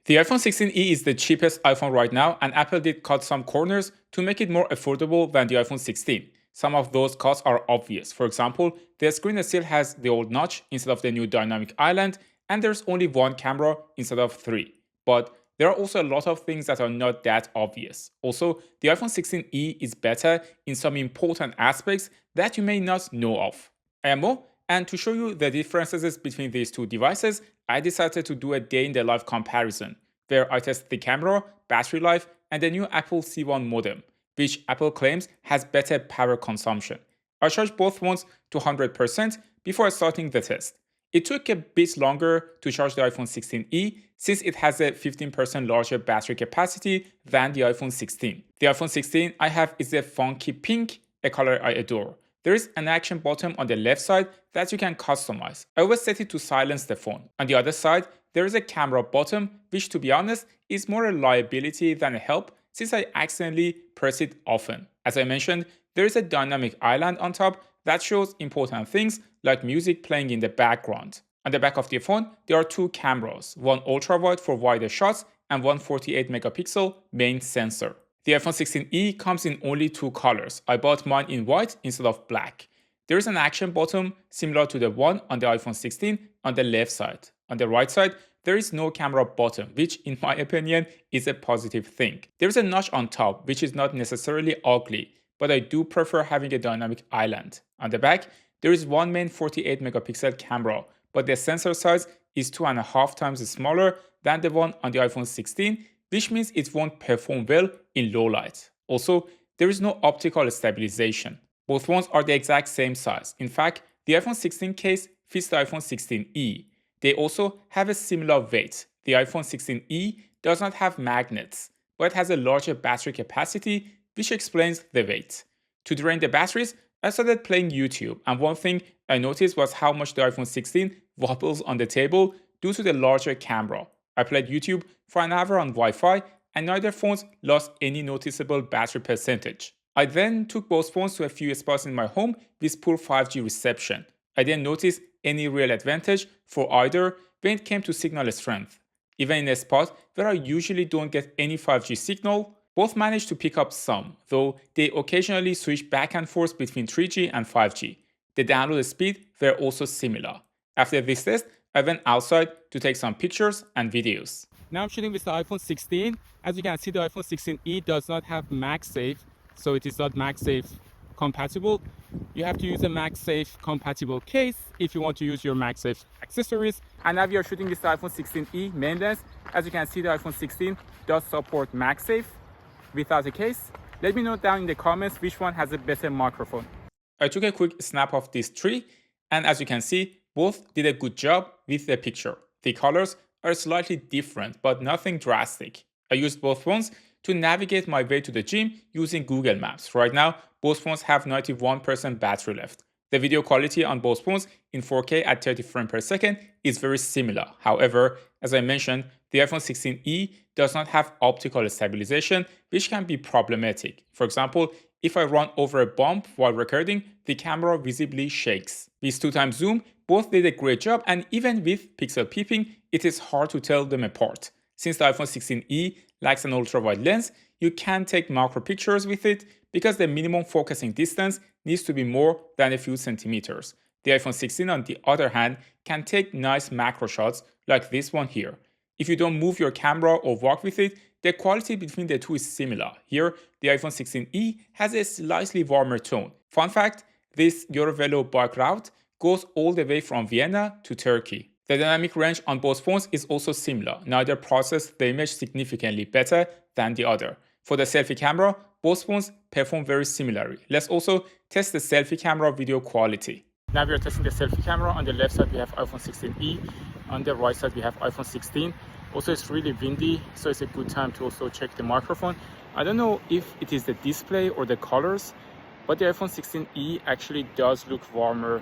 The iPhone 16e is the cheapest iPhone right now, and Apple did cut some corners to make it more affordable than the iPhone 16. Some of those cuts are obvious. For example, the screen still has the old notch instead of the new dynamic island, and there's only one camera instead of three. But there are also a lot of things that are not that obvious. Also, the iPhone 16e is better in some important aspects that you may not know of. I am Mo, and to show you the differences between these two devices, I decided to do a day in the life comparison, where I test the camera, battery life, and the new Apple C1 modem, which Apple claims has better power consumption. I charged both phones to 100% before starting the test. It took a bit longer to charge the iPhone 16e since it has a 15% larger battery capacity than the iPhone 16. The iPhone 16 I have is a funky pink, a color I adore. There is an action button on the left side that you can customize. I always set it to silence the phone. On the other side, there is a camera button, which to be honest is more a liability than a help since I accidentally press it often. As I mentioned, there is a dynamic island on top that shows important things like music playing in the background. On the back of the phone, there are two cameras, one ultra-wide for wider shots and one 48 megapixel main sensor. The iPhone 16e comes in only two colors. I bought mine in white instead of black. There is an action button similar to the one on the iPhone 16 on the left side. On the right side, there is no camera button, which in my opinion is a positive thing. There is a notch on top, which is not necessarily ugly, but I do prefer having a dynamic island. On the back, there is one main 48 megapixel camera, but the sensor size is 2.5 times smaller than the one on the iPhone 16, which means it won't perform well in low light. Also, there is no optical stabilization. Both phones are the exact same size. In fact, the iPhone 16 case fits the iPhone 16e. They also have a similar weight. The iPhone 16e does not have magnets, but has a larger battery capacity, which explains the weight. To drain the batteries, I started playing YouTube, and one thing I noticed was how much the iPhone 16 wobbles on the table due to the larger camera. I played YouTube for an hour on Wi-Fi, and neither phones lost any noticeable battery percentage. I then took both phones to a few spots in my home with poor 5G reception. I didn't notice any real advantage for either when it came to signal strength. Even in a spot where I usually don't get any 5G signal, both managed to pick up some, though they occasionally switch back and forth between 3G and 5G. The download speed were also similar. After this test, I went outside to take some pictures and videos. Now I'm shooting with the iPhone 16. As you can see, the iPhone 16e does not have MagSafe, so it is not MagSafe compatible. You have to use a MagSafe compatible case if you want to use your MagSafe accessories. And now we are shooting with the iPhone 16e main lens. As you can see, the iPhone 16 does support MagSafe without a case. Let me know down in the comments which one has a better microphone. I took a quick snap of this tree, and as you can see, both did a good job with the picture. The colors are slightly different, but nothing drastic. I used both phones to navigate my way to the gym using Google Maps. Right now, both phones have 91% battery left. The video quality on both phones in 4K at 30 frames per second is very similar. However, as I mentioned, the iPhone 16e does not have optical stabilization, which can be problematic. For example, if I run over a bump while recording, the camera visibly shakes. With 2x zoom, both did a great job, and even with pixel peeping, it is hard to tell them apart. Since the iPhone 16e lacks an ultra-wide lens, you can't take macro pictures with it because the minimum focusing distance needs to be more than a few centimeters. The iPhone 16 on the other hand can take nice macro shots like this one here. If you don't move your camera or walk with it, the quality between the two is similar. Here, the iPhone 16e has a slightly warmer tone. Fun fact, this Eurovelo bike route goes all the way from Vienna to Turkey. The dynamic range on both phones is also similar. Neither process the image significantly better than the other. For the selfie camera, both phones perform very similarly. Let's also test the selfie camera video quality. Now we are testing the selfie camera. On the left side we have iPhone 16e. On the right side we have iPhone 16. Also, it's really windy, so it's a good time to also check the microphone. I don't know if it is the display or the colors, but the iPhone 16e actually does look warmer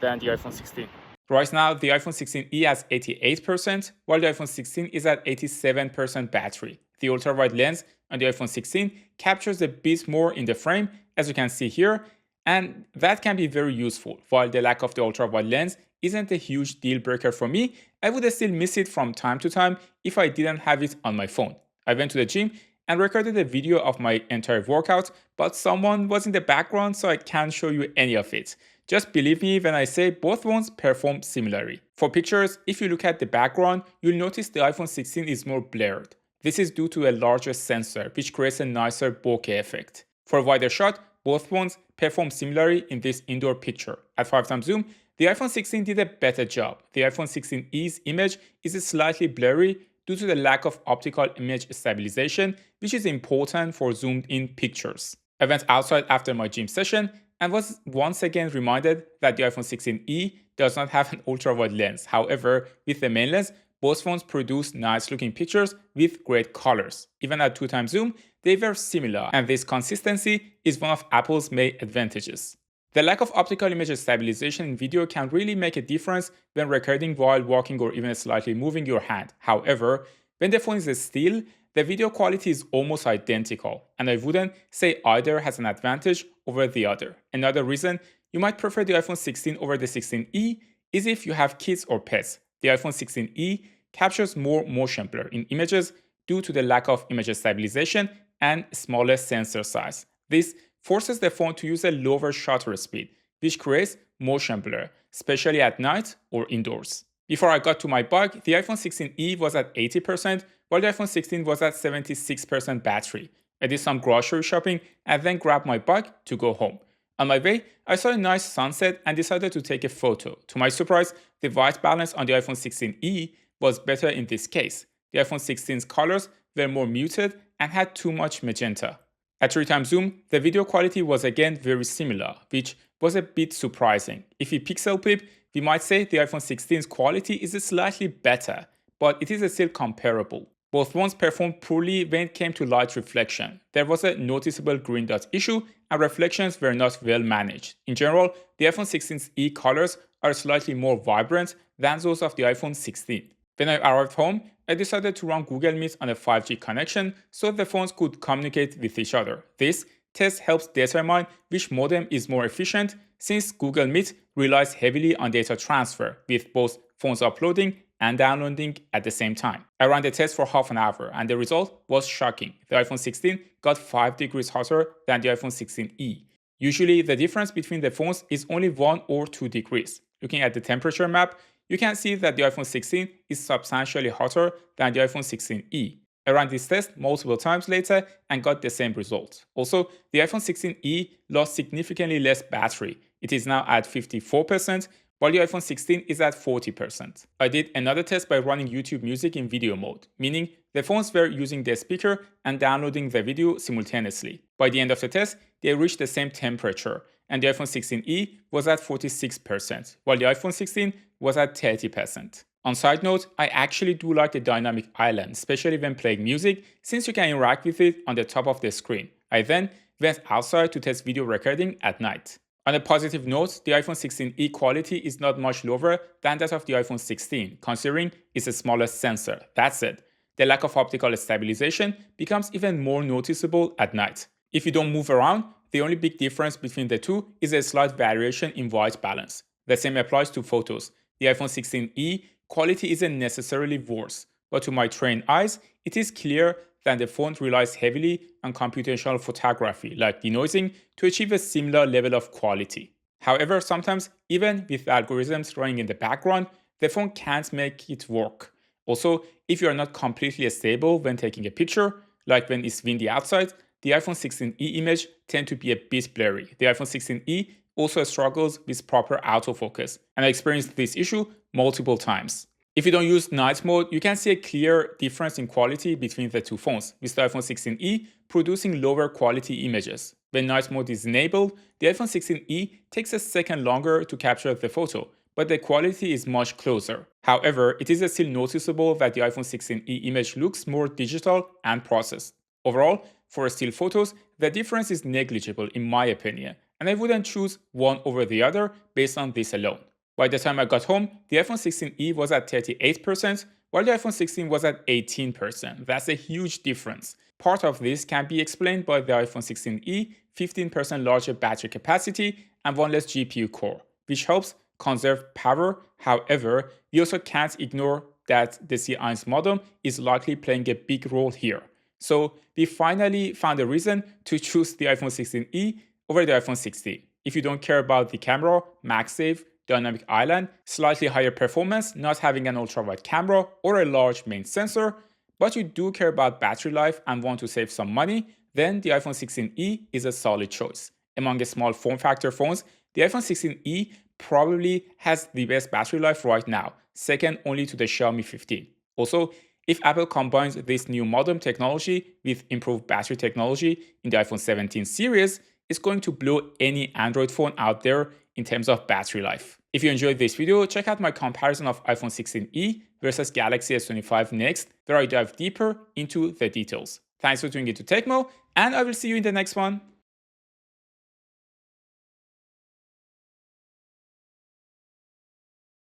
than the iPhone 16. Right now, the iPhone 16e has 88%, while the iPhone 16 is at 87% battery. The ultra-wide lens on the iPhone 16 captures a bit more in the frame, as you can see here, and that can be very useful, while the lack of the ultra-wide lens isn't a huge deal breaker for me, I would still miss it from time to time if I didn't have it on my phone. I went to the gym and recorded a video of my entire workout, but someone was in the background, so I can't show you any of it. Just believe me when I say both phones perform similarly. For pictures, if you look at the background, you'll notice the iPhone 16 is more blurred. This is due to a larger sensor, which creates a nicer bokeh effect. For a wider shot, both phones perform similarly in this indoor picture. At 5x zoom, the iPhone 16 did a better job. The iPhone 16e's image is slightly blurry due to the lack of optical image stabilization, which is important for zoomed-in pictures. I went outside after my gym session and was once again reminded that the iPhone 16e does not have an ultra-wide lens. However, with the main lens, both phones produce nice-looking pictures with great colors. Even at 2x zoom, they were similar, and this consistency is one of Apple's main advantages. The lack of optical image stabilization in video can really make a difference when recording while walking or even slightly moving your hand. However, when the phone is still, the video quality is almost identical, and I wouldn't say either has an advantage over the other. Another reason you might prefer the iPhone 16 over the 16e is if you have kids or pets. The iPhone 16e captures more motion blur in images due to the lack of image stabilization and smaller sensor size. This forces the phone to use a lower shutter speed, which creates motion blur, especially at night or indoors. Before I got to my bike, the iPhone 16e was at 80%, while the iPhone 16 was at 76% battery. I did some grocery shopping and then grabbed my bike to go home. On my way, I saw a nice sunset and decided to take a photo. To my surprise, the white balance on the iPhone 16e was better in this case. The iPhone 16's colors were more muted and had too much magenta. At 3x zoom, the video quality was again very similar, which was a bit surprising. If we pixel peep, we might say the iPhone 16's quality is slightly better, but it is still comparable. Both phones performed poorly when it came to light reflection. There was a noticeable green dot issue and reflections were not well managed. In general, the iPhone 16e colors are slightly more vibrant than those of the iPhone 16. When I arrived home, I decided to run Google Meet on a 5G connection so the phones could communicate with each other. This test helps determine which modem is more efficient since Google Meet relies heavily on data transfer, with both phones uploading and downloading at the same time. I ran the test for half an hour and the result was shocking. The iPhone 16 got 5 degrees hotter than the iPhone 16e. Usually the difference between the phones is only 1 or 2 degrees. Looking at the temperature map, you can see that the iPhone 16 is substantially hotter than the iPhone 16e. I ran this test multiple times later and got the same result. Also, the iPhone 16e lost significantly less battery. It is now at 54%, while the iPhone 16 is at 40%. I did another test by running YouTube Music in video mode, meaning the phones were using the speaker and downloading the video simultaneously. By the end of the test, they reached the same temperature, and the iPhone 16e was at 46%, while the iPhone 16 was at 30%. On side note, I actually do like the dynamic island, especially when playing music, since you can interact with it on the top of the screen. I then went outside to test video recording at night. On a positive note, the iPhone 16e quality is not much lower than that of the iPhone 16, considering it's a smaller sensor. That said, the lack of optical stabilization becomes even more noticeable at night. If you don't move around, the only big difference between the two is a slight variation in white balance. The same applies to photos. The iPhone 16e quality isn't necessarily worse, but to my trained eyes, it is clear that the phone relies heavily on computational photography, like denoising, to achieve a similar level of quality. However, sometimes, even with algorithms running in the background, the phone can't make it work. Also, if you are not completely stable when taking a picture, like when it's windy outside, the iPhone 16e image tend to be a bit blurry. The iPhone 16e also struggles with proper autofocus, and I experienced this issue multiple times. If you don't use night mode, you can see a clear difference in quality between the two phones, with the iPhone 16e producing lower quality images. When night mode is enabled, the iPhone 16e takes a second longer to capture the photo, but the quality is much closer. However, it is still noticeable that the iPhone 16e image looks more digital and processed. Overall, for still photos, the difference is negligible in my opinion, and I wouldn't choose one over the other based on this alone. By the time I got home, the iPhone 16e was at 38%, while the iPhone 16 was at 18%. That's a huge difference. Part of this can be explained by the iPhone 16e 15% larger battery capacity and one less GPU core, which helps conserve power. However, we also can't ignore that the C1's modem is likely playing a big role here. So we finally found a reason to choose the iPhone 16e over the iPhone 16. If you don't care about the camera, MagSafe, dynamic island, slightly higher performance, not having an ultra-wide camera or a large main sensor, but you do care about battery life and want to save some money, then the iPhone 16e is a solid choice. Among the small form factor phones, the iPhone 16e probably has the best battery life right now, second only to the Xiaomi 15. Also, if Apple combines this new modem technology with improved battery technology in the iPhone 17 series, it's going to blow any Android phone out there in terms of battery life. If you enjoyed this video, check out my comparison of iPhone 16e versus Galaxy S25 Next, where I dive deeper into the details. Thanks for tuning into Tecmo, and I will see you in the next one.